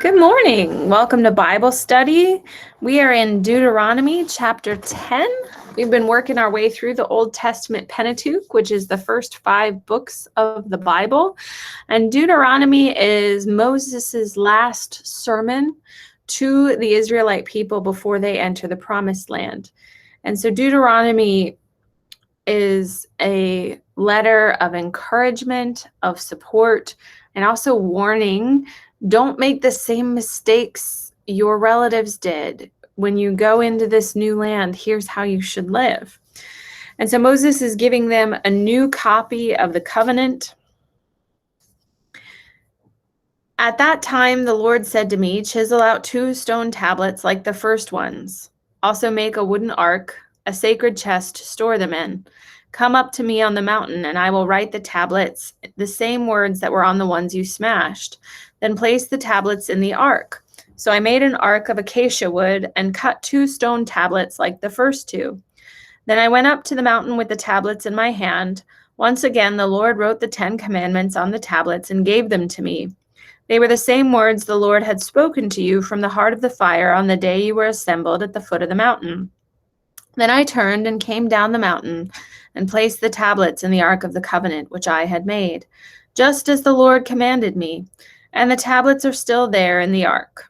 Good morning. Welcome to Bible study. We are in Deuteronomy chapter 10. We've been working our way through the Old Testament Pentateuch, which is the first 5 books of the Bible. And Deuteronomy is Moses' last sermon to the Israelite people before they enter the Promised Land. And so Deuteronomy is a letter of encouragement, of support, and also warning. Don't make the same mistakes your relatives did. When you go into this new land, here's how you should live. And so Moses is giving them a new copy of the covenant. At that time, the Lord said to me, chisel out 2 stone tablets like the first ones. Also make a wooden ark, a sacred chest to store them in. Come up to me on the mountain, and I will write the tablets, the same words that were on the ones you smashed. Then place the tablets in the ark. So I made an ark of acacia wood and cut 2 stone tablets like the first 2. Then I went up to the mountain with the tablets in my hand. Once again, the Lord wrote the 10 commandments on the tablets and gave them to me. They were the same words the Lord had spoken to you from the heart of the fire on the day you were assembled at the foot of the mountain. Then I turned and came down the mountain and placed the tablets in the ark of the covenant which I had made, just as the Lord commanded me, and the tablets are still there in the ark.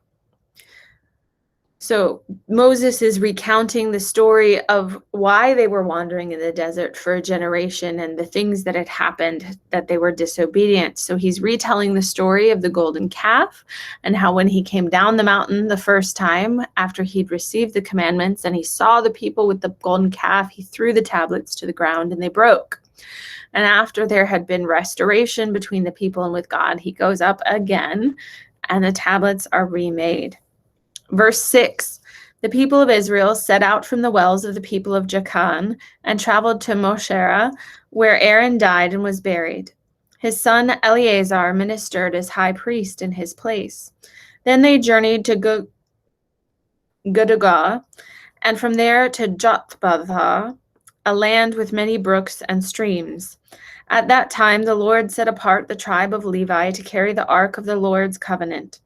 So Moses is recounting the story of why they were wandering in the desert for a generation and the things that had happened that they were disobedient. So he's retelling the story of the golden calf and how when he came down the mountain the first time after he'd received the commandments and he saw the people with the golden calf, he threw the tablets to the ground and they broke. And after there had been restoration between the people and with God, he goes up again and the tablets are remade. Verse 6, the people of Israel set out from the wells of the people of Jachan and traveled to Moshera, where Aaron died and was buried. His son Eleazar ministered as high priest in his place. Then they journeyed to Gudagah, and from there to Jotbathah, a land with many brooks and streams. At that time, the Lord set apart the tribe of Levi to carry the ark of the Lord's covenant,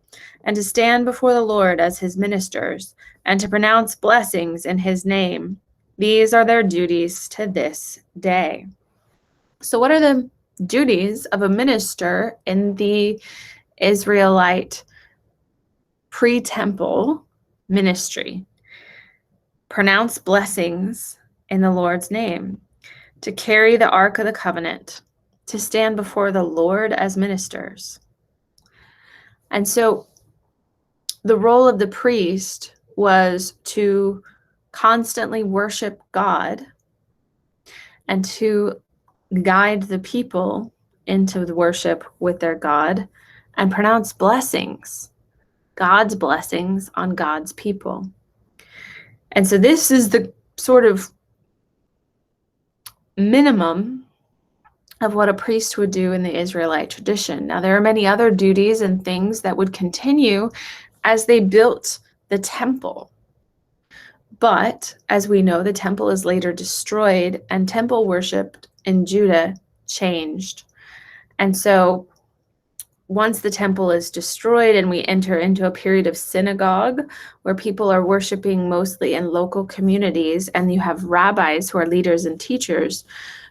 and to stand before the Lord as his ministers, and to pronounce blessings in his name. These are their duties to this day. So what are the duties of a minister in the Israelite pre-temple ministry? Pronounce blessings in the Lord's name, to carry the ark of the covenant, to stand before the Lord as ministers. And so the role of the priest was to constantly worship God and to guide the people into the worship with their God and pronounce blessings, God's blessings on God's people. And so this is the sort of minimum of what a priest would do in the Israelite tradition. Now, there are many other duties and things that would continue as they built the temple. But as we know, the temple is later destroyed and temple worship in Judah changed. And so once the temple is destroyed and we enter into a period of synagogue where people are worshiping mostly in local communities and you have rabbis who are leaders and teachers,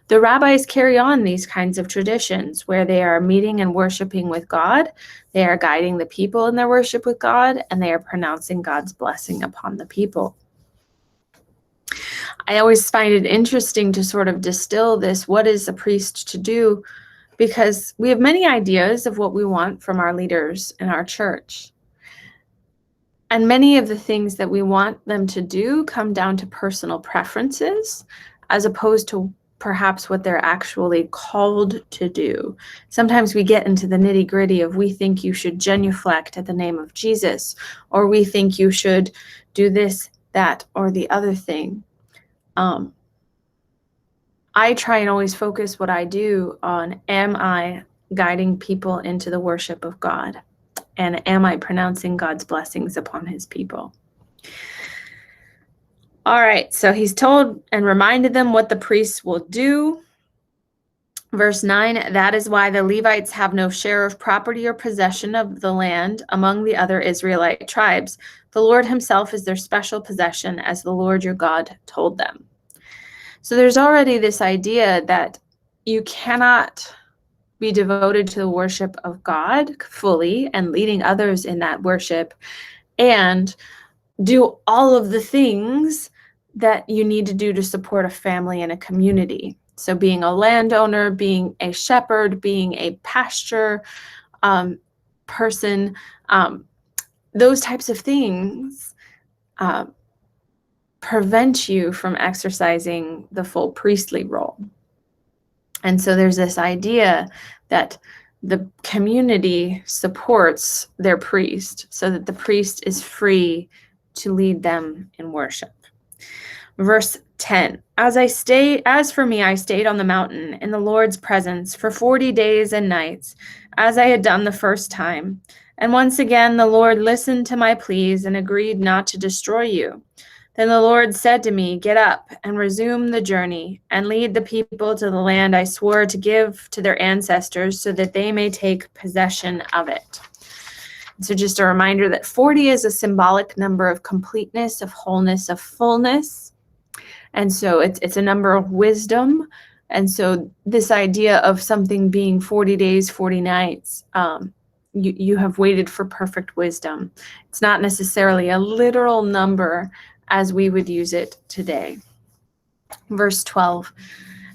the rabbis carry on these kinds of traditions where they are meeting and worshiping with God, they are guiding the people in their worship with God, and they are pronouncing God's blessing upon the people. I always find it interesting to sort of distill this, what is a priest to do? Because we have many ideas of what we want from our leaders in our church. And many of the things that we want them to do come down to personal preferences as opposed to perhaps what they're actually called to do. Sometimes we get into the nitty-gritty of we think you should genuflect at the name of Jesus, or we think you should do this, that, or the other thing. I try and always focus what I do on, am I guiding people into the worship of God? And am I pronouncing God's blessings upon his people? All right, so he's told and reminded them what the priests will do. Verse 9, that is why the Levites have no share of property or possession of the land among the other Israelite tribes. The Lord himself is their special possession, as the Lord your God told them. So there's already this idea that you cannot be devoted to the worship of God fully and leading others in that worship and do all of the things that you need to do to support a family and a community. So being a landowner, being a shepherd, being a pasture person, those types of things prevent you from exercising the full priestly role. And so there's this idea that the community supports their priest so that the priest is free to lead them in worship. Verse 10, as for me, I stayed on the mountain in the Lord's presence for 40 days and nights, as I had done the first time. And once again, the Lord listened to my pleas and agreed not to destroy you. Then the Lord said to me, get up and resume the journey and lead the people to the land I swore to give to their ancestors so that they may take possession of it. So just a reminder that 40 is a symbolic number of completeness, of wholeness, of fullness. And so it's a number of wisdom. And so this idea of something being 40 days, 40 nights, you have waited for perfect wisdom. It's not necessarily a literal number as we would use it today. Verse 12,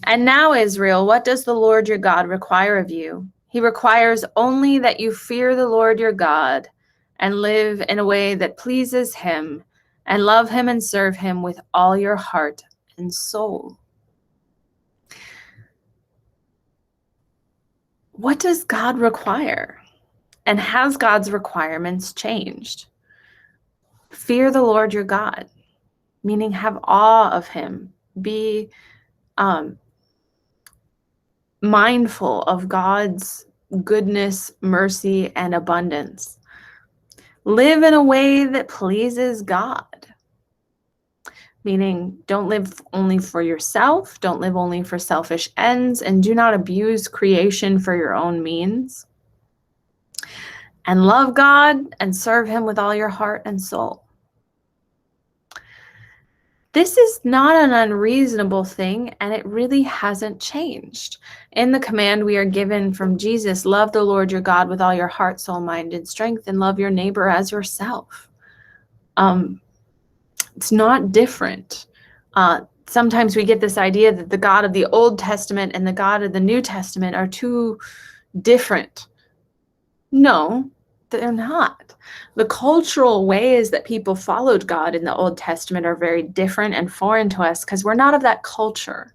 and now, Israel, what does the Lord your God require of you? He requires only that you fear the Lord your God and live in a way that pleases him and love him and serve him with all your heart and soul. What does God require? And has God's requirements changed? Fear the Lord your God, meaning have awe of him. Be mindful of God's goodness, mercy, and abundance. Live in a way that pleases God. Meaning, don't live only for yourself, don't live only for selfish ends, and do not abuse creation for your own means. And love God and serve him with all your heart and soul. This is not an unreasonable thing, and it really hasn't changed. In the command we are given from Jesus, love the Lord your God with all your heart, soul, mind, and strength, and love your neighbor as yourself. It's not different. Sometimes we get this idea that the God of the Old Testament and the God of the New Testament are too different. No, they're not. The cultural ways that people followed God in the Old Testament are very different and foreign to us because we're not of that culture.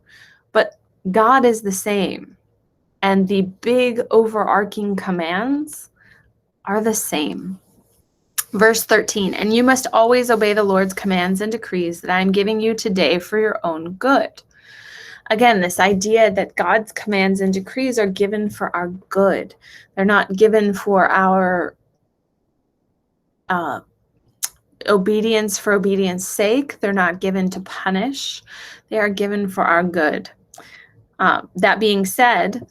But God is the same. And the big overarching commands are the same. Verse 13, and you must always obey the Lord's commands and decrees that I am giving you today for your own good. Again, this idea that God's commands and decrees are given for our good. They're not given for our obedience for obedience sake. They're not given to punish. They are given for our good. That being said,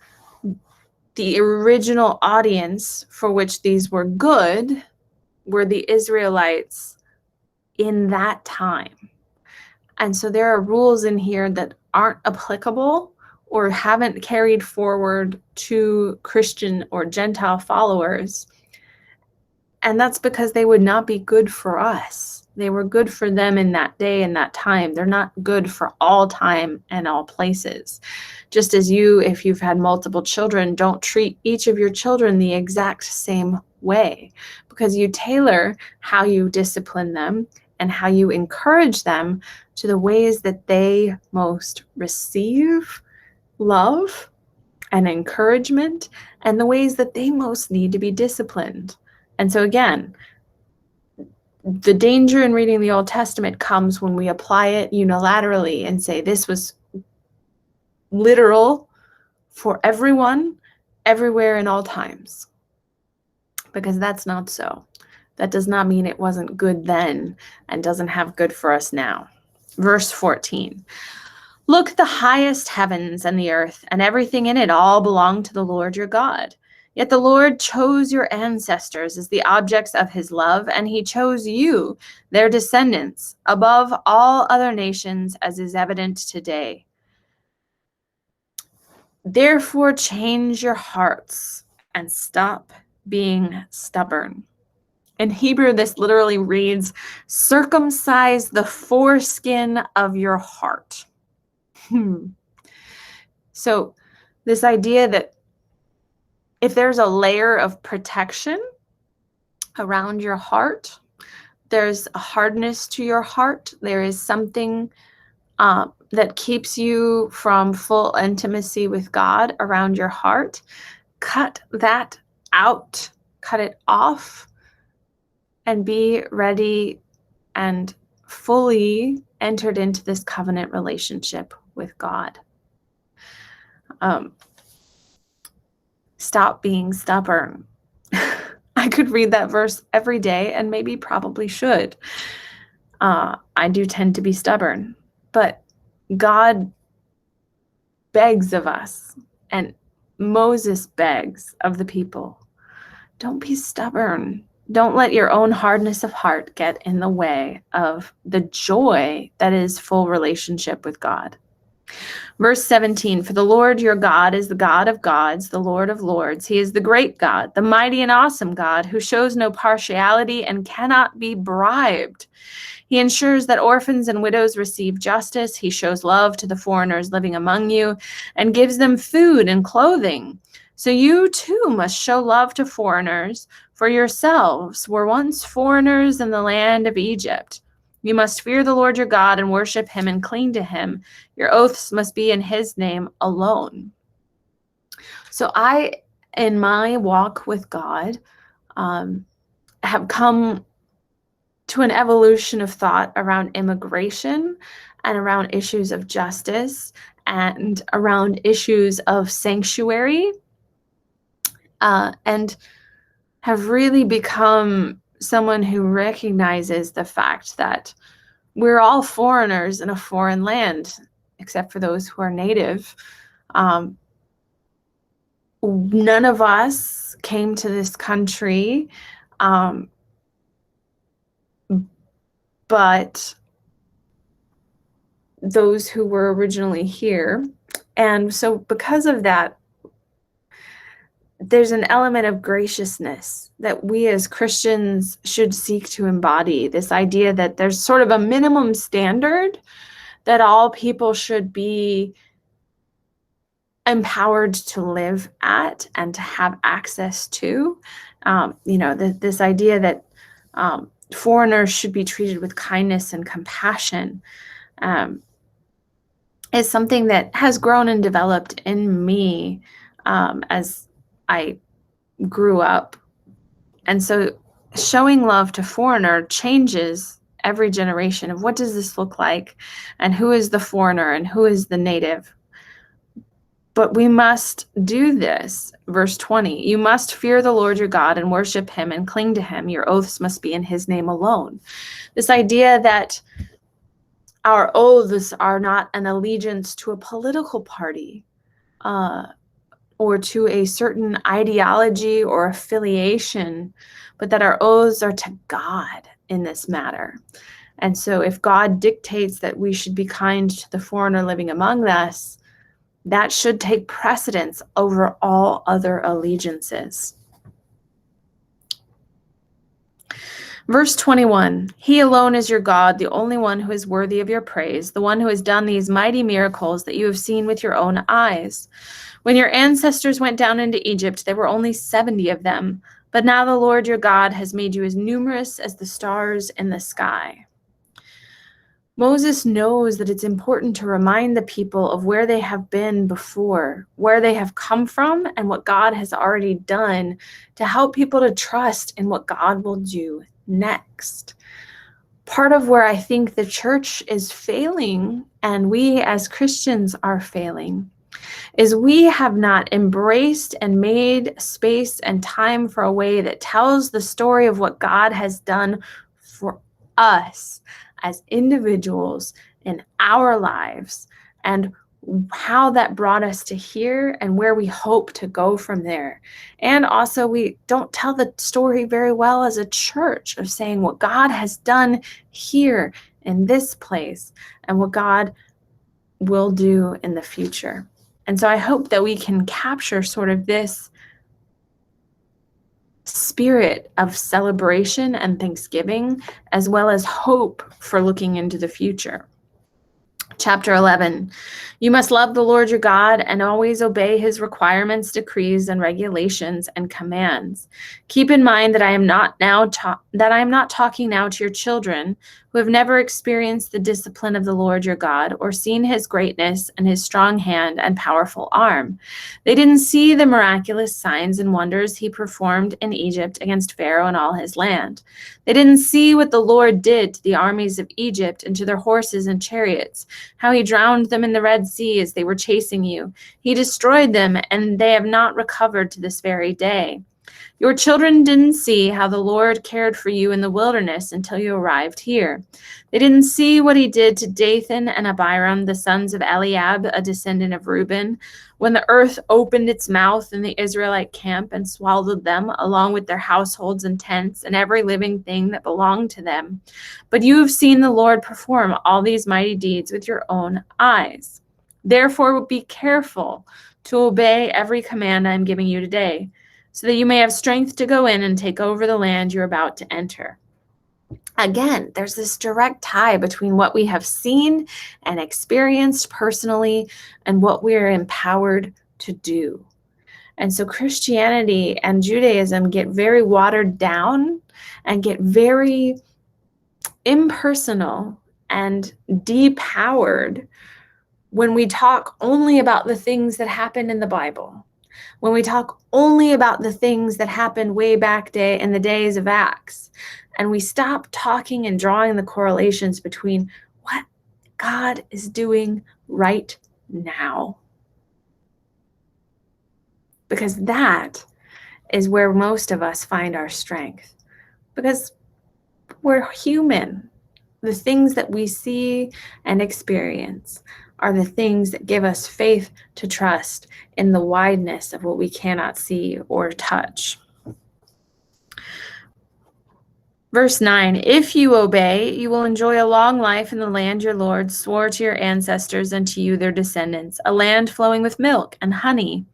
the original audience for which these were good were the Israelites in that time. And so there are rules in here that aren't applicable or haven't carried forward to Christian or Gentile followers. And that's because they would not be good for us. They were good for them in that day and that time. They're not good for all time and all places. Just as you, if you've had multiple children, don't treat each of your children the exact same way, because you tailor how you discipline them and how you encourage them to the ways that they most receive love and encouragement and the ways that they most need to be disciplined. And so again, the danger in reading the Old Testament comes when we apply it unilaterally and say this was literal for everyone, everywhere, and all times. Because that's not so. That does not mean it wasn't good then and doesn't have good for us now. Verse 14. Look, the highest heavens and the earth and everything in it all belong to the Lord your God. Yet the Lord chose your ancestors as the objects of his love, and he chose you, their descendants, above all other nations, as is evident today. Therefore, change your hearts and stop being stubborn. In Hebrew, this literally reads, circumcise the foreskin of your heart. So this idea that if there's a layer of protection around your heart, there's a hardness to your heart, there is something that keeps you from full intimacy with God around your heart, cut that out, cut it off, and be ready and fully entered into this covenant relationship with God. Stop being stubborn. I could read that verse every day and maybe probably should. I do tend to be stubborn, but God begs of us, and Moses begs of the people, don't be stubborn. Don't let your own hardness of heart get in the way of the joy that is full relationship with God. Verse 17, for the Lord your God is the God of gods, the Lord of lords. He is the great God, the mighty and awesome God, who shows no partiality and cannot be bribed. He ensures that orphans and widows receive justice. He shows love to the foreigners living among you and gives them food and clothing. So you too must show love to foreigners, for yourselves were once foreigners in the land of Egypt. You must fear the Lord your God and worship him and cling to him. Your oaths must be in his name alone. So I, in my walk with God, have come to an evolution of thought around immigration and around issues of justice and around issues of sanctuary, and have really become someone who recognizes the fact that we're all foreigners in a foreign land, except for those who are native. None of us came to this country, but those who were originally here. And so because of that, there's an element of graciousness that we as Christians should seek to embody, this idea that there's sort of a minimum standard that all people should be empowered to live at and to have access to. This idea that foreigners should be treated with kindness and compassion is something that has grown and developed in me as I grew up. And so showing love to foreigner changes every generation of what does this look like and who is the foreigner and who is the native. But we must do this. Verse 20, you must fear the Lord your God and worship him and cling to him. Your oaths must be in his name alone. This idea that our oaths are not an allegiance to a political party or to a certain ideology or affiliation, but that our oaths are to God in this matter. And so if God dictates that we should be kind to the foreigner living among us, that should take precedence over all other allegiances. Verse 21, he alone is your God, the only one who is worthy of your praise, the one who has done these mighty miracles that you have seen with your own eyes. When your ancestors went down into Egypt, there were only 70 of them, but now the Lord your God has made you as numerous as the stars in the sky. Moses knows that it's important to remind the people of where they have been before, where they have come from, and what God has already done to help people to trust in what God will do next. Part of where I think the church is failing, and we as Christians are failing, is we have not embraced and made space and time for a way that tells the story of what God has done for us as individuals in our lives and how that brought us to here and where we hope to go from there. And also, we don't tell the story very well as a church of saying what God has done here in this place and what God will do in the future. And so I hope that we can capture sort of this spirit of celebration and thanksgiving, as well as hope for looking into the future. Chapter 11, you must love the Lord your God and always obey his requirements, decrees, and regulations and commands. Keep in mind that I am not talking now to your children who have never experienced the discipline of the Lord your God or seen his greatness and his strong hand and powerful arm. They didn't see the miraculous signs and wonders he performed in Egypt against Pharaoh and all his land. They didn't see what the Lord did to the armies of Egypt and to their horses and chariots, how he drowned them in the Red Sea as they were chasing you. He destroyed them, and they have not recovered to this very day. Your children didn't see how the Lord cared for you in the wilderness until you arrived here. They didn't see what he did to Dathan and Abiram, the sons of Eliab, a descendant of Reuben, when the earth opened its mouth in the Israelite camp and swallowed them, along with their households and tents and every living thing that belonged to them. But you have seen the Lord perform all these mighty deeds with your own eyes. Therefore, be careful to obey every command I am giving you today, so that you may have strength to go in and take over the land you're about to enter. Again, there's this direct tie between what we have seen and experienced personally and what we are empowered to do. And so Christianity and Judaism get very watered down and get very impersonal and depowered when we talk only about the things that happened in the Bible. When we talk only about the things that happened way back in the days of Acts, and we stop talking and drawing the correlations between what God is doing right now. Because that is where most of us find our strength. Because we're human. The things that we see and experience are the things that give us faith to trust in the wideness of what we cannot see or touch. Verse 9, if you obey, you will enjoy a long life in the land your Lord swore to your ancestors and to you, their descendants, a land flowing with milk and honey.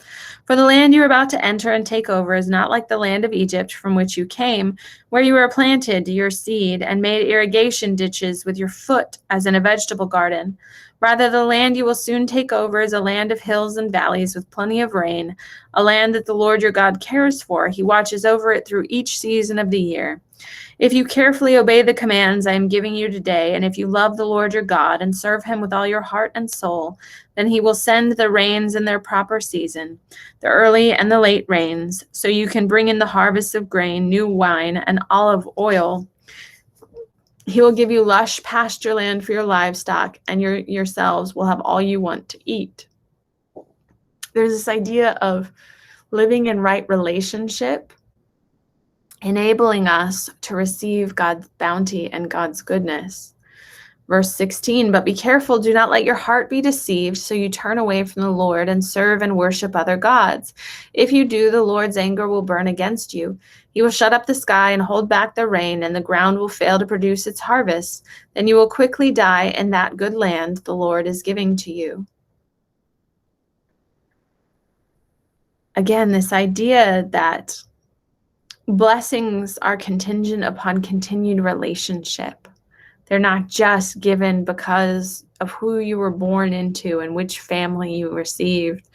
For the land you are about to enter and take over is not like the land of Egypt from which you came, where you were planted your seed and made irrigation ditches with your foot as in a vegetable garden. Rather, the land you will soon take over is a land of hills and valleys with plenty of rain, a land that the Lord your God cares for. He watches over it through each season of the year. If you carefully obey the commands I am giving you today, and if you love the Lord your God and serve him with all your heart and soul, then he will send the rains in their proper season, the early and the late rains, so you can bring in the harvests of grain, new wine, and olive oil. He will give you lush pasture land for your livestock, and yourselves will have all you want to eat. There's this idea of living in right relationship, enabling us to receive God's bounty and God's goodness. Verse 16, but be careful, do not let your heart be deceived, so you turn away from the Lord and serve and worship other gods. If you do, the Lord's anger will burn against you. He will shut up the sky and hold back the rain, and the ground will fail to produce its harvest. Then you will quickly die in that good land the Lord is giving to you. Again, this idea that blessings are contingent upon continued relationship. They're not just given because of who you were born into and which family you received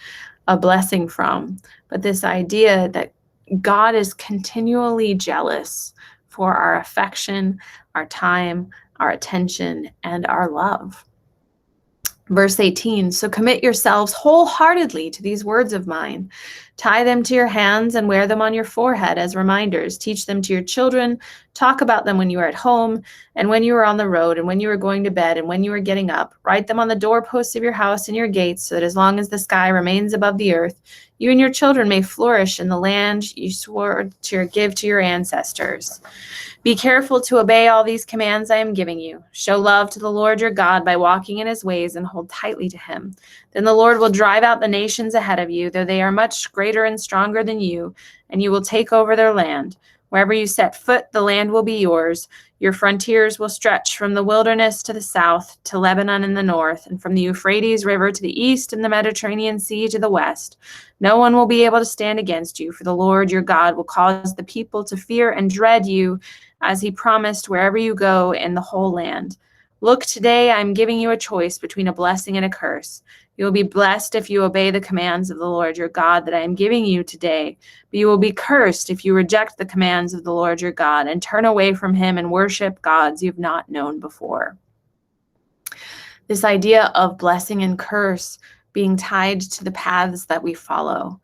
a blessing from, but this idea that God is continually jealous for our affection, our time, our attention, and our love. Verse 18, so commit yourselves wholeheartedly to these words of mine. Tie them to your hands and wear them on your forehead as reminders. Teach them to your children. Talk about them when you are at home and when you are on the road and when you are going to bed and when you are getting up. Write them on the doorposts of your house and your gates so that as long as the sky remains above the earth, You and your children may flourish in the land you swore to give to your ancestors. Be careful to obey all these commands I am giving you. Show love to the Lord your God by walking in his ways and hold tightly to him. Then the Lord will drive out the nations ahead of you, though they are much greater and stronger than you, and you will take over their land. Wherever you set foot, the land will be yours. Your frontiers will stretch from the wilderness to the south, to Lebanon in the north, and from the Euphrates River to the east and the Mediterranean Sea to the west. No one will be able to stand against you, for the Lord your God will cause the people to fear and dread you, as he promised wherever you go in the whole land. Look, today I am giving you a choice between a blessing and a curse. You will be blessed if you obey the commands of the Lord your God that I am giving you today, but you will be cursed if you reject the commands of the Lord your God and turn away from him and worship gods you have not known before. This idea of blessing and curse being tied to the paths that we follow.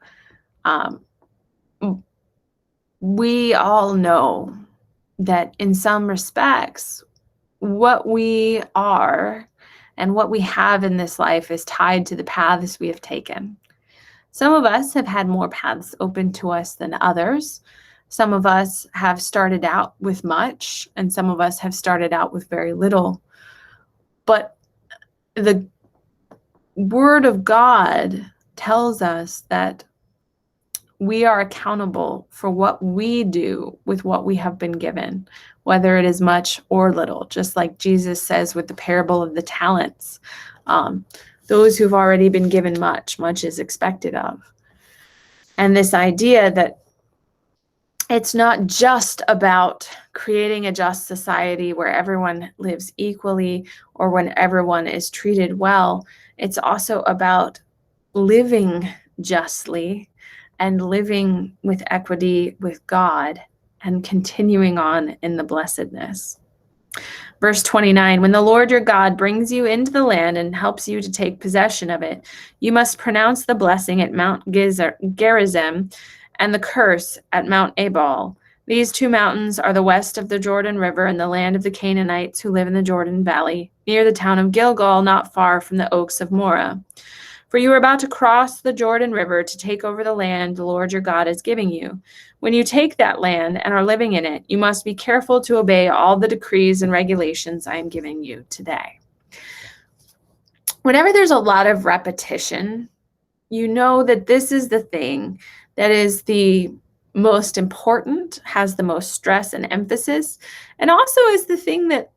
We all know that in some respects, what we are and what we have in this life is tied to the paths we have taken. Some of us have had more paths open to us than others. Some of us have started out with much, and some of us have started out with very little. But the Word of God tells us that we are accountable for what we do with what we have been given, whether it is much or little, just like Jesus says with the parable of the talents. Those who've already been given much, much is expected of. And this idea that it's not just about creating a just society where everyone lives equally or when everyone is treated well. It's also about living justly and living with equity with God and continuing on in the blessedness. Verse 29, when the Lord your God brings you into the land and helps you to take possession of it, you must pronounce the blessing at Mount Gerizim and the curse at Mount Ebal. These two mountains are the west of the Jordan River and the land of the Canaanites who live in the Jordan Valley, near the town of Gilgal, not far from the oaks of Moreh. For you are about to cross the Jordan River to take over the land the Lord your God is giving you. When you take that land and are living in it, you must be careful to obey all the decrees and regulations I am giving you today. Whenever there's a lot of repetition, you know that this is the thing that is the most important, has the most stress and emphasis, and also is the thing that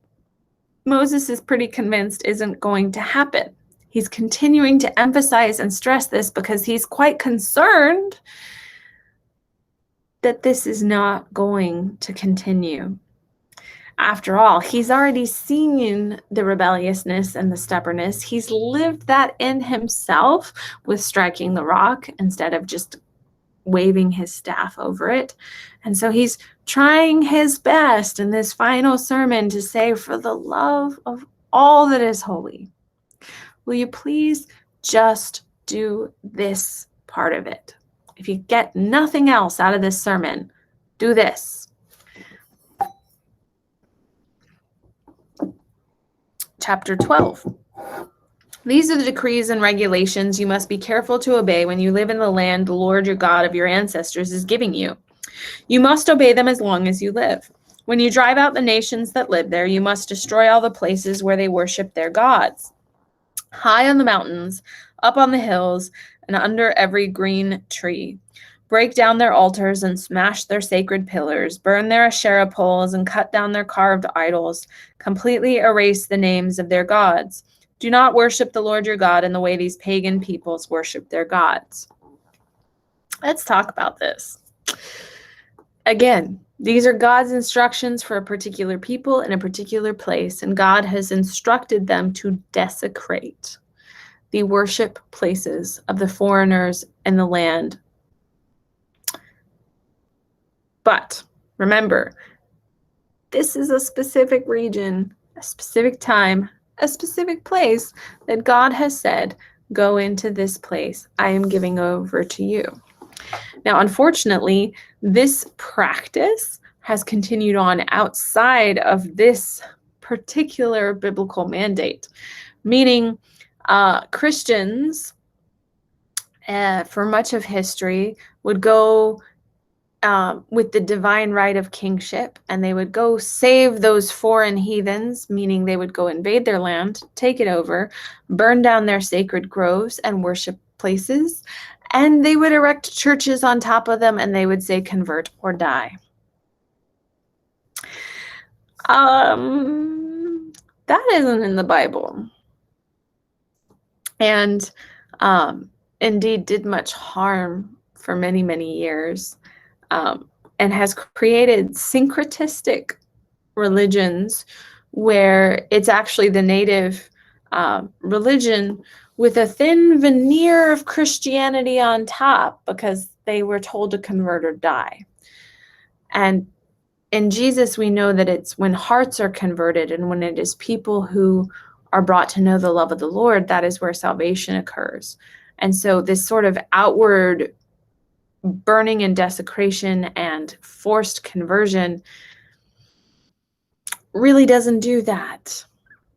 Moses is pretty convinced isn't going to happen. He's continuing to emphasize and stress this because he's quite concerned that this is not going to continue. After all, he's already seen the rebelliousness and the stubbornness. He's lived that in himself with striking the rock instead of just waving his staff over it. And so he's trying his best in this final sermon to say, for the love of all that is holy, will you please just do this part of it? If you get nothing else out of this sermon, do this. Chapter 12. These are the decrees and regulations you must be careful to obey when you live in the land the Lord your God of your ancestors is giving you. You must obey them as long as you live. When you drive out the nations that live there, you must destroy all the places where they worship their gods. High on the mountains, up on the hills, and under every green tree. Break down their altars and smash their sacred pillars, burn their Asherah poles and cut down their carved idols, completely erase the names of their gods. Do not worship the Lord your God in the way these pagan peoples worship their gods. Let's talk about this. Again, these are God's instructions for a particular people in a particular place, and God has instructed them to desecrate the worship places of the foreigners in the land. But remember, this is a specific region, a specific time, a specific place that God has said, go into this place. I am giving over to you. Now, unfortunately, this practice has continued on outside of this particular biblical mandate, meaning Christians for much of history would go with the divine right of kingship, and they would go save those foreign heathens, meaning they would go invade their land, take it over, burn down their sacred groves and worship places, and they would erect churches on top of them, and they would say, convert or die. That isn't in the Bible. And indeed did much harm for many, many years, and has created syncretistic religions where it's actually the native religion with a thin veneer of Christianity on top because they were told to convert or die. And in Jesus, we know that it's when hearts are converted and when it is people who are brought to know the love of the Lord, that is where salvation occurs. And so this sort of outward burning and desecration and forced conversion really doesn't do that.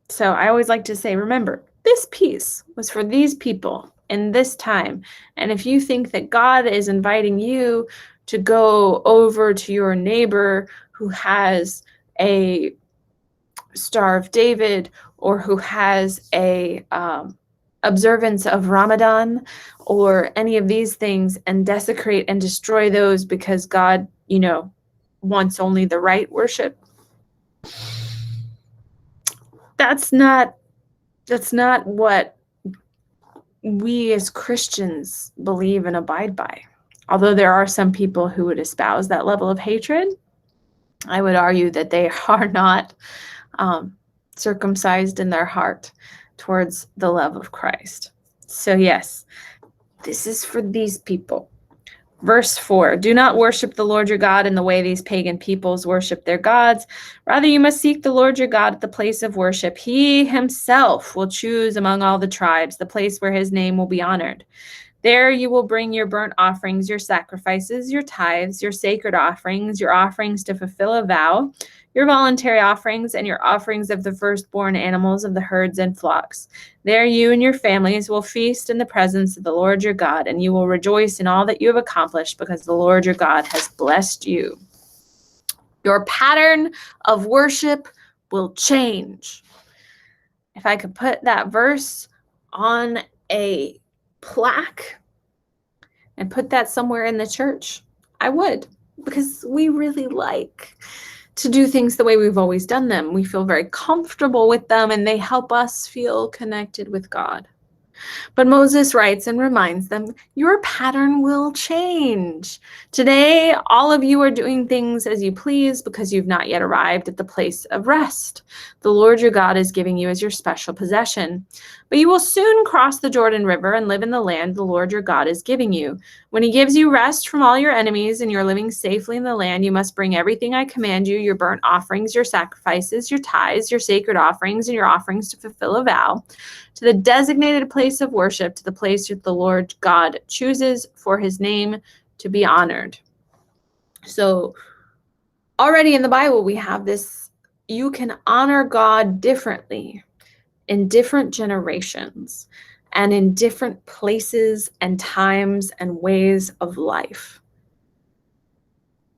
So I always like to say, remember, this peace was for these people in this time. And if you think that God is inviting you to go over to your neighbor who has a Star of David or who has a observance of Ramadan or any of these things and desecrate and destroy those because God, wants only the right worship, that's not what we as Christians believe and abide by. Although there are some people who would espouse that level of hatred, I would argue that they are not circumcised in their heart towards the love of Christ. So yes, this is for these people. Verse 4, do not worship the Lord your God in the way these pagan peoples worship their gods. Rather, you must seek the Lord your God at the place of worship. He himself will choose among all the tribes the place where his name will be honored. There you will bring your burnt offerings, your sacrifices, your tithes, your sacred offerings, your offerings to fulfill a vow, your voluntary offerings, and your offerings of the firstborn animals of the herds and flocks. There you and your families will feast in the presence of the Lord your God, and you will rejoice in all that you have accomplished because the Lord your God has blessed you. Your pattern of worship will change. If I could put that verse on a plaque and put that somewhere in the church, I would, because we really like to do things the way we've always done them. We feel very comfortable with them and they help us feel connected with God. But Moses writes and reminds them, your pattern will change. Today, all of you are doing things as you please because you've not yet arrived at the place of rest the Lord your God is giving you as your special possession. But you will soon cross the Jordan River and live in the land the Lord your God is giving you. When he gives you rest from all your enemies and you're living safely in the land, you must bring everything I command you, your burnt offerings, your sacrifices, your tithes, your sacred offerings, and your offerings to fulfill a vow, to the designated place of worship, to the place that the Lord God chooses for his name to be honored. So already in the Bible, we have this, you can honor God differently in different generations and in different places and times and ways of life.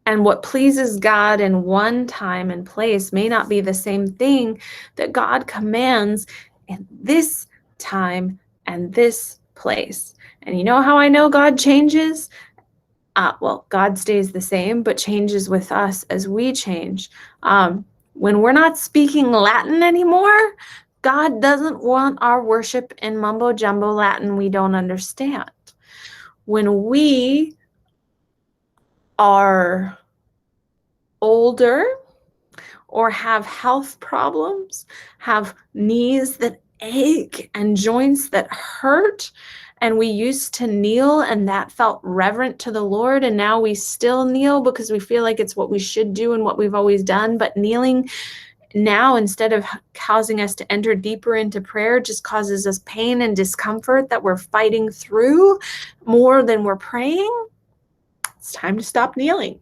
And what pleases God in one time and place may not be the same thing that God commands in this time and this place. And you know how I know God changes? Well, God stays the same, but changes with us as we change. When we're not speaking Latin anymore, God doesn't want our worship in mumbo jumbo Latin we don't understand. When we are older or have health problems, have knees that ache and joints that hurt, and we used to kneel and that felt reverent to the Lord, and now we still kneel because we feel like it's what we should do and what we've always done, but kneeling now, instead of causing us to enter deeper into prayer, just causes us pain and discomfort that we're fighting through more than we're praying. It's time to stop kneeling.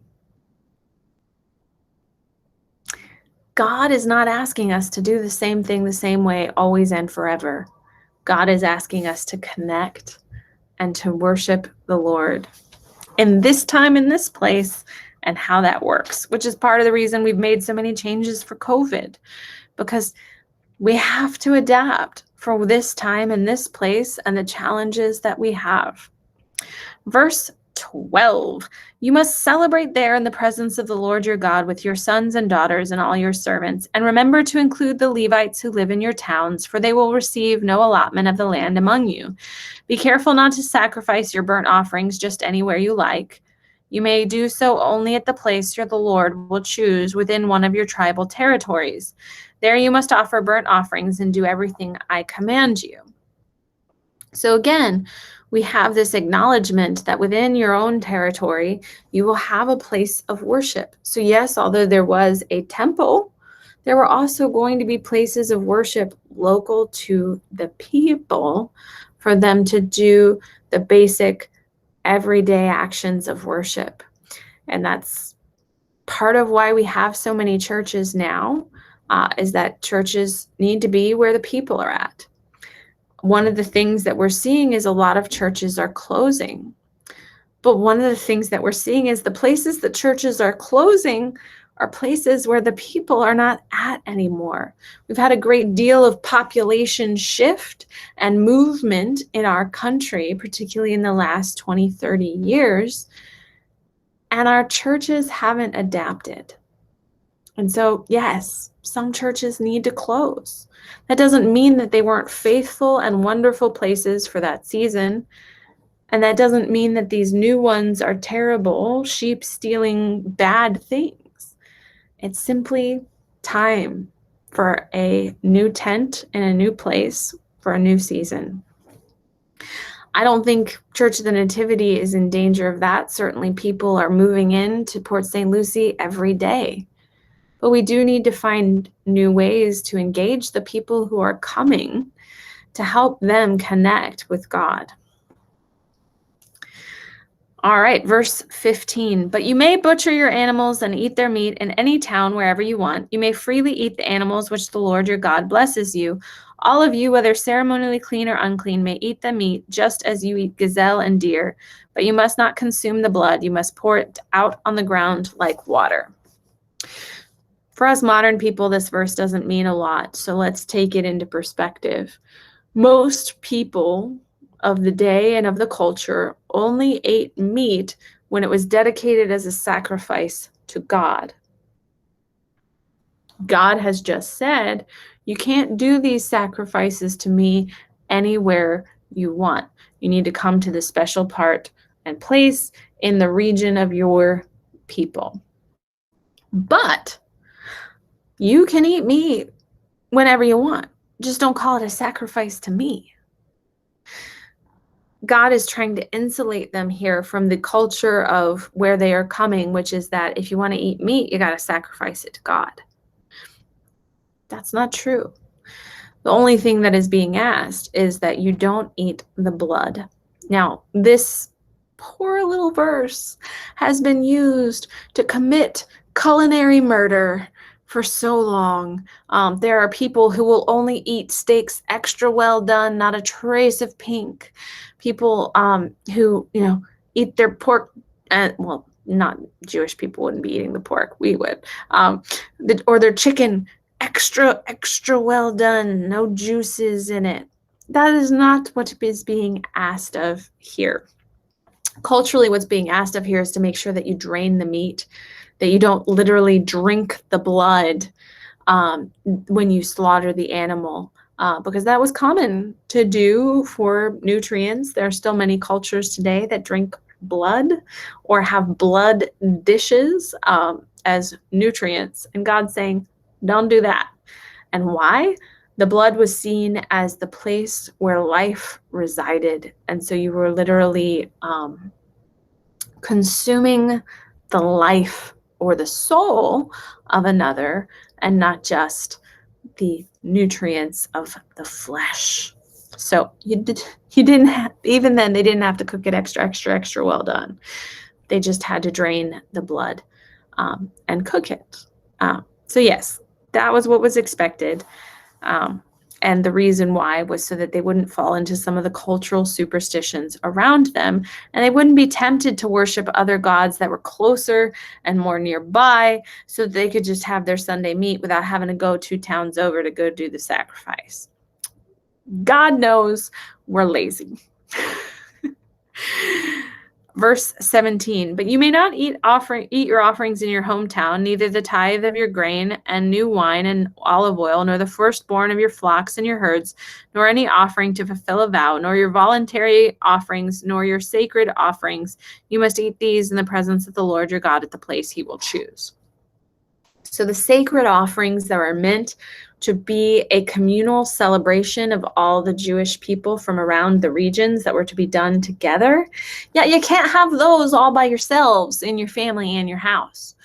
God is not asking us to do the same thing the same way always and forever. God is asking us to connect and to worship the Lord in this time, in this place, and how that works, which is part of the reason we've made so many changes for COVID, because we have to adapt for this time and this place and the challenges that we have. Verse 12, you must celebrate there in the presence of the Lord your God with your sons and daughters and all your servants. And remember to include the Levites who live in your towns, for they will receive no allotment of the land among you. Be careful not to sacrifice your burnt offerings just anywhere you like. You may do so only at the place the Lord will choose within one of your tribal territories. There you must offer burnt offerings and do everything I command you. So again, we have this acknowledgement that within your own territory, you will have a place of worship. So yes, although there was a temple, there were also going to be places of worship local to the people for them to do the basic everyday actions of worship. And that's part of why we have so many churches now, is that churches need to be where the people are at. One of the things that we're seeing is a lot of churches are closing. But one of the things that we're seeing is the places that churches are closing are places where the people are not at anymore. We've had a great deal of population shift and movement in our country, particularly in the last 20, 30 years, and our churches haven't adapted. And so, yes, some churches need to close. That doesn't mean that they weren't faithful and wonderful places for that season. And that doesn't mean that these new ones are terrible, sheep stealing bad things. It's simply time for a new tent in a new place for a new season. I don't think Church of the Nativity is in danger of that. Certainly people are moving in to Port St. Lucie every day. But we do need to find new ways to engage the people who are coming to help them connect with God. All right, verse 15. But you may butcher your animals and eat their meat in any town wherever you want. You may freely eat the animals which the Lord your God blesses you. All of you, whether ceremonially clean or unclean, may eat the meat just as you eat gazelle and deer. But you must not consume the blood. You must pour it out on the ground like water. For us modern people, this verse doesn't mean a lot, so let's take it into perspective. Most people of the day and of the culture only ate meat when it was dedicated as a sacrifice to God. God has just said, you can't do these sacrifices to me anywhere you want. You need to come to the special part and place in the region of your people. But you can eat meat whenever you want. Just don't call it a sacrifice to me. God is trying to insulate them here from the culture of where they are coming, which is that if you want to eat meat, you got to sacrifice it to God. That's not true. The only thing that is being asked is that you don't eat the blood. Now, this poor little verse has been used to commit culinary murder for so long. There are people who will only eat steaks extra well done, not a trace of pink. People who, eat their pork, well, not Jewish people wouldn't be eating the pork, we would. Or their chicken extra well done, no juices in it. That is not what is being asked of here. Culturally, what's being asked of here is to make sure that you drain the meat, that you don't literally drink the blood when you slaughter the animal, because that was common to do for nutrients. There are still many cultures today that drink blood or have blood dishes as nutrients. And God's saying, don't do that. And why? The blood was seen as the place where life resided. And so you were literally consuming the life or the soul of another, and not just the nutrients of the flesh. So even then they didn't have to cook it extra well done. They just had to drain the blood and cook it. So yes, that was what was expected. And the reason why was so that they wouldn't fall into some of the cultural superstitions around them, and they wouldn't be tempted to worship other gods that were closer and more nearby, so that they could just have their Sunday meat without having to go 2 towns over to go do the sacrifice. God knows we're lazy. Verse 17, but you may not eat your offerings in your hometown, neither the tithe of your grain and new wine and olive oil, nor the firstborn of your flocks and your herds, nor any offering to fulfill a vow, nor your voluntary offerings, nor your sacred offerings. You must eat these in the presence of the Lord your God at the place he will choose. So the sacred offerings that are meant to be a communal celebration of all the Jewish people from around the regions that were to be done together. Yeah, you can't have those all by yourselves in your family and your house.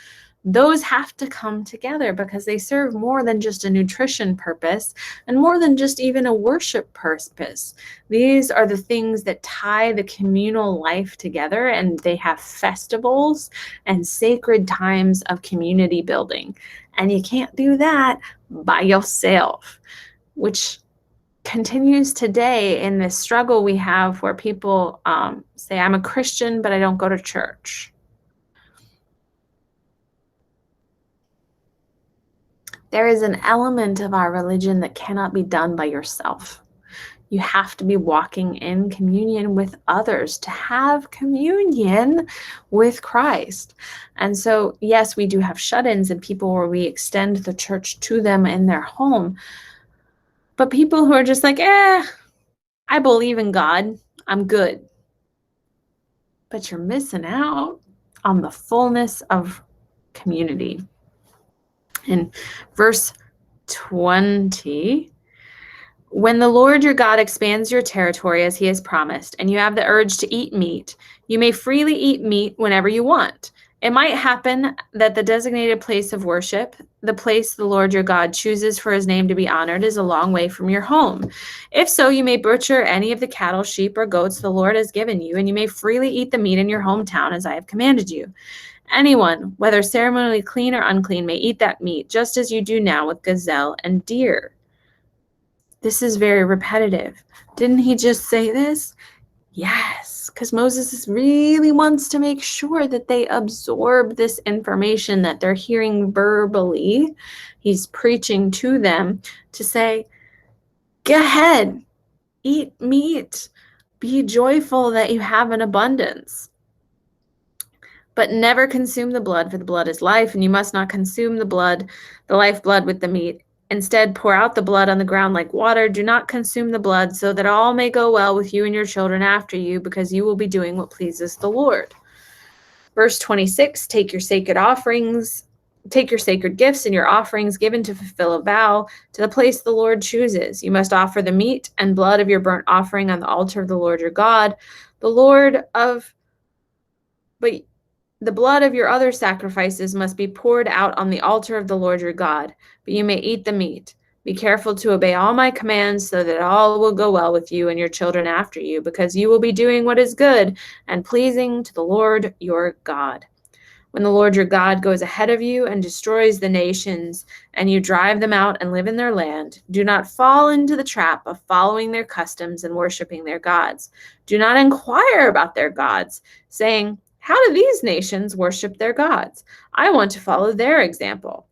Those have to come together because they serve more than just a nutrition purpose and more than just even a worship purpose. These are the things that tie the communal life together, and they have festivals and sacred times of community building. And you can't do that by yourself, which continues today in this struggle we have where people say, I'm a Christian, but I don't go to church. There is an element of our religion that cannot be done by yourself. You have to be walking in communion with others to have communion with Christ. And so, yes, we do have shut-ins and people where we extend the church to them in their home. But people who are just like, I believe in God, I'm good. But you're missing out on the fullness of community. In verse 20, when the Lord your God expands your territory as he has promised, and you have the urge to eat meat, you may freely eat meat whenever you want. It might happen that the designated place of worship, the place the Lord your God chooses for his name to be honored, is a long way from your home. If so, you may butcher any of the cattle, sheep, or goats the Lord has given you, and you may freely eat the meat in your hometown as I have commanded you. Anyone, whether ceremonially clean or unclean, may eat that meat, just as you do now with gazelle and deer. This is very repetitive. Didn't he just say this? Yes, because Moses really wants to make sure that they absorb this information that they're hearing verbally. He's preaching to them to say, go ahead, eat meat, be joyful that you have an abundance. But never consume the blood, for the blood is life, and you must not consume the lifeblood with the meat. Instead, pour out the blood on the ground like water. Do not consume the blood, so that all may go well with you and your children after you, because you will be doing what pleases the Lord. Verse 26, take your sacred gifts and your offerings given to fulfill a vow to the place the Lord chooses. You must offer the meat and blood of your burnt offering on the altar of the Lord your God. But the blood of your other sacrifices must be poured out on the altar of the Lord your God, but you may eat the meat. Be careful to obey all my commands so that all will go well with you and your children after you, because you will be doing what is good and pleasing to the Lord your God. When the Lord your God goes ahead of you and destroys the nations, and you drive them out and live in their land, do not fall into the trap of following their customs and worshiping their gods. Do not inquire about their gods, saying, how do these nations worship their gods? I want to follow their example.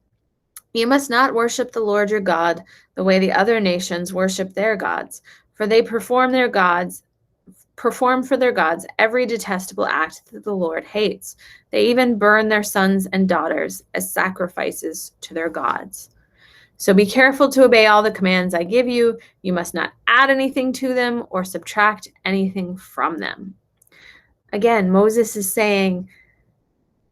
You must not worship the Lord your God the way the other nations worship their gods, for they perform for their gods every detestable act that the Lord hates. They even burn their sons and daughters as sacrifices to their gods. So be careful to obey all the commands I give you. You must not add anything to them or subtract anything from them. Again, Moses is saying,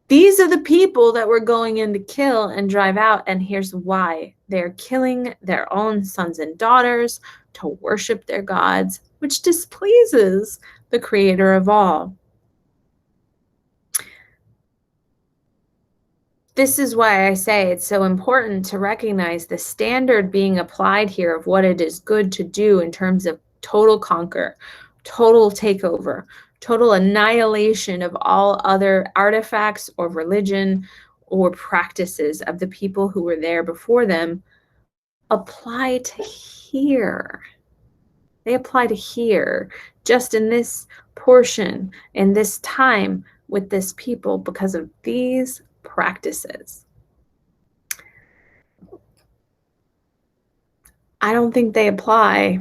these are the people that we're going in to kill and drive out, and here's why. They're killing their own sons and daughters to worship their gods, which displeases the Creator of all. This is why I say it's so important to recognize the standard being applied here of what it is good to do in terms of total conquer, total takeover, total annihilation of all other artifacts or religion or practices of the people who were there before them, apply to here. They apply to here, just in this portion, in this time with this people because of these practices. I don't think they apply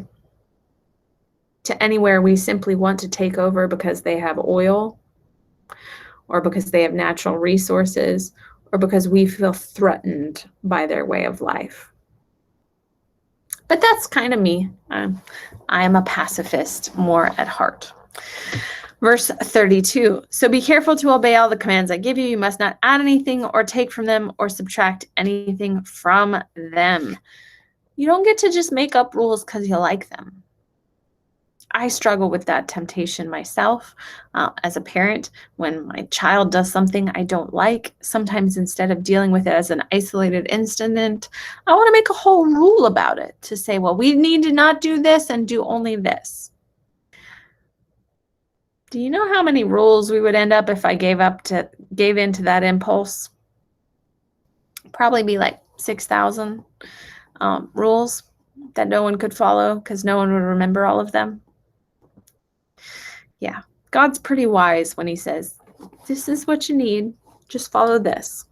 to anywhere we simply want to take over because they have oil or because they have natural resources or because we feel threatened by their way of life. But that's kind of me. I'm a pacifist more at heart. Verse 32, so be careful to obey all the commands I give you. You must not add anything or take from them or subtract anything from them. You don't get to just make up rules because you like them. I struggle with that temptation myself as a parent. When my child does something I don't like, sometimes instead of dealing with it as an isolated incident, I want to make a whole rule about it to say, well, we need to not do this and do only this. Do you know how many rules we would end up if I gave in to that impulse? Probably be like 6,000 rules that no one could follow because no one would remember all of them. Yeah, God's pretty wise when he says, this is what you need, just follow this.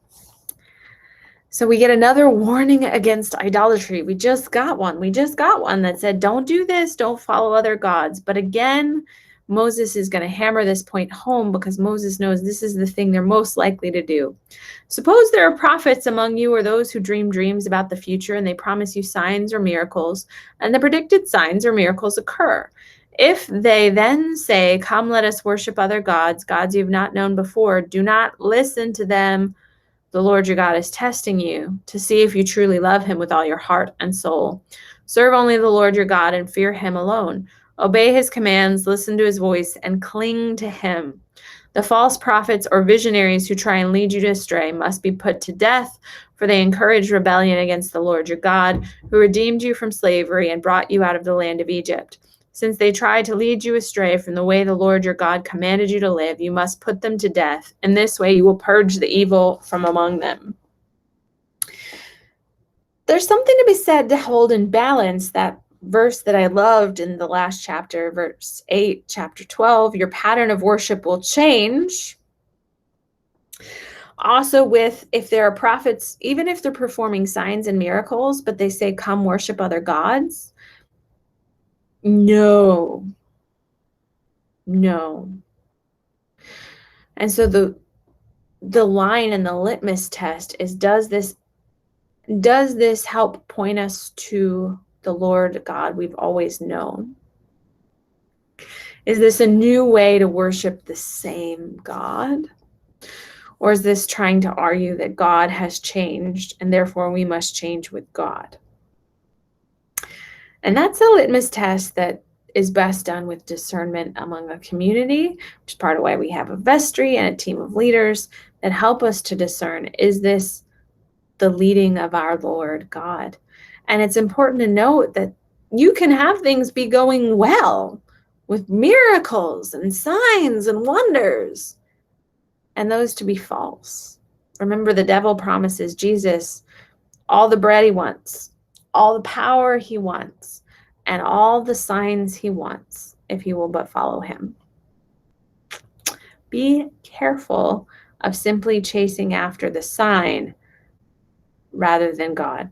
So we get another warning against idolatry. We just got one that said, don't do this, don't follow other gods. But again, Moses is going to hammer this point home because Moses knows this is the thing they're most likely to do. Suppose there are prophets among you or those who dream dreams about the future and they promise you signs or miracles, and the predicted signs or miracles occur. If they then say, come, let us worship other gods, gods you have not known before, do not listen to them. The Lord your God is testing you to see if you truly love him with all your heart and soul. Serve only the Lord your God and fear him alone. Obey his commands, listen to his voice, and cling to him. The false prophets or visionaries who try and lead you astray must be put to death, for they encourage rebellion against the Lord your God, who redeemed you from slavery and brought you out of the land of Egypt. Since they tried to lead you astray from the way the Lord your God commanded you to live, you must put them to death. In this way you will purge the evil from among them. There's something to be said to hold in balance that verse that I loved in the last chapter, verse 8, chapter 12, your pattern of worship will change. Also with, if there are prophets, even if they're performing signs and miracles, but they say, come worship other gods. No. And so the line and the litmus test is, does this help point us to the Lord God we've always known? Is this a new way to worship the same God? Or is this trying to argue that God has changed and therefore we must change with God? And that's a litmus test that is best done with discernment among a community, which is part of why we have a vestry and a team of leaders that help us to discern, is this the leading of our Lord God? And it's important to note that you can have things be going well with miracles and signs and wonders, and those to be false. Remember, the devil promises Jesus all the bread he wants, all the power he wants, and all the signs he wants if you will but follow him. Be careful of simply chasing after the sign rather than God.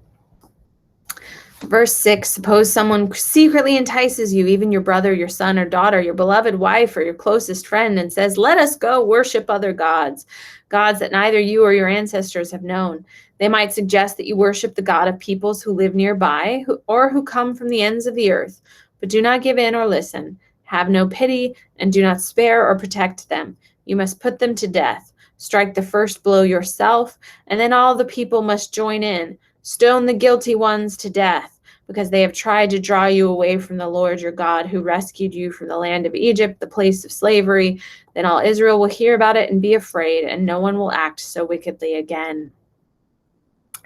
Verse 6, suppose someone secretly entices you, even your brother, your son or daughter, your beloved wife, or your closest friend, and says, let us go worship other gods, gods that neither you or your ancestors have known. They might suggest that you worship the God of peoples who live nearby, or who come from the ends of the earth. But do not give in or listen. Have no pity, and do not spare or protect them. You must put them to death. Strike the first blow yourself, and then all the people must join in. Stone the guilty ones to death, because they have tried to draw you away from the Lord your God, who rescued you from the land of Egypt, the place of slavery. Then all Israel will hear about it and be afraid, and no one will act so wickedly again.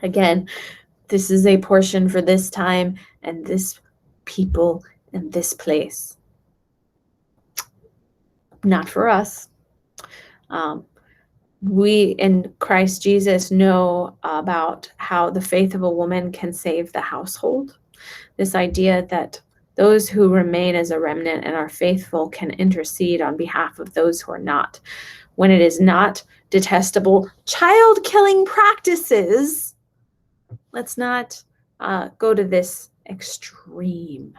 Again, this is a portion for this time and this people and this place. Not for us. we in Christ Jesus know about how the faith of a woman can save the household. This idea that those who remain as a remnant and are faithful can intercede on behalf of those who are not. When it is not detestable child-killing practices, let's not go to this extreme.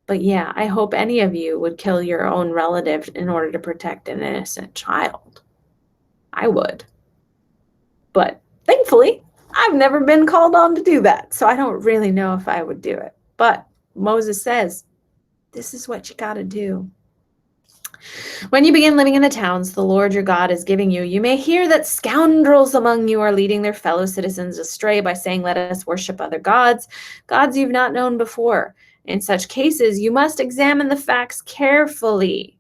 But yeah, I hope any of you would kill your own relative in order to protect an innocent child. I would. But thankfully, I've never been called on to do that, so I don't really know if I would do it. But Moses says, this is what you got to do. When you begin living in the towns the Lord your God is giving you, you may hear that scoundrels among you are leading their fellow citizens astray by saying, let us worship other gods, gods you've not known before. In such cases, you must examine the facts carefully.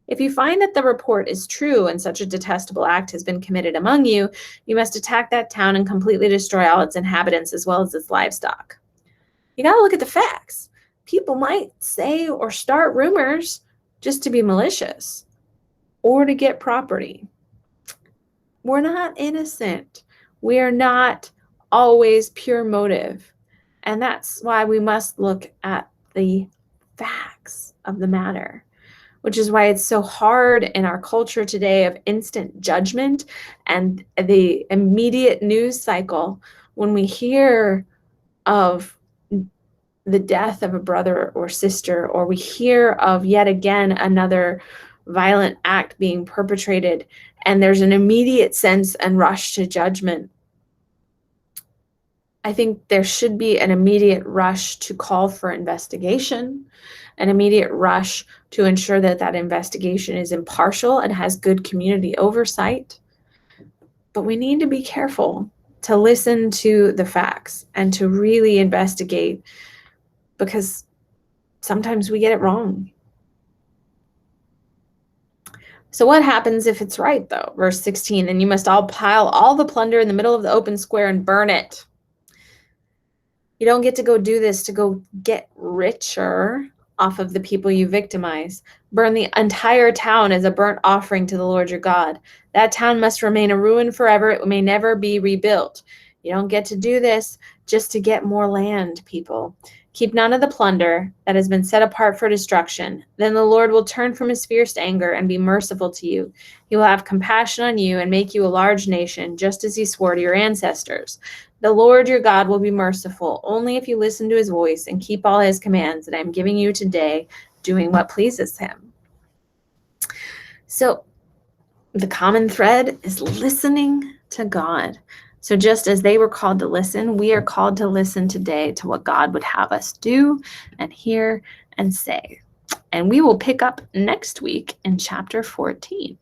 If you find that the report is true and such a detestable act has been committed among you, you must attack that town and completely destroy all its inhabitants as well as its livestock. You got to look at the facts. People might say or start rumors just to be malicious or to get property. We're not innocent. We are not always pure motive. And that's why we must look at the facts of the matter, which is why it's so hard in our culture today of instant judgment and the immediate news cycle when we hear of the death of a brother or sister, or we hear of yet again another violent act being perpetrated, and there's an immediate sense and rush to judgment. I think there should be an immediate rush to call for investigation, an immediate rush to ensure that that investigation is impartial and has good community oversight. But we need to be careful to listen to the facts and to really investigate, because sometimes we get it wrong. So what happens if it's right, though? Verse 16, and you must all pile all the plunder in the middle of the open square and burn it. You don't get to go do this to go get richer off of the people you victimize. Burn the entire town as a burnt offering to the Lord your God. That town must remain a ruin forever. It may never be rebuilt. You don't get to do this just to get more land, people. Keep none of the plunder that has been set apart for destruction. Then the Lord will turn from his fierce anger and be merciful to you. He will have compassion on you and make you a large nation, just as he swore to your ancestors. The Lord your God will be merciful only if you listen to his voice and keep all his commands that I'm giving you today, doing what pleases him. So the common thread is listening to God. So just as they were called to listen, we are called to listen today to what God would have us do and hear and say. And we will pick up next week in chapter 14.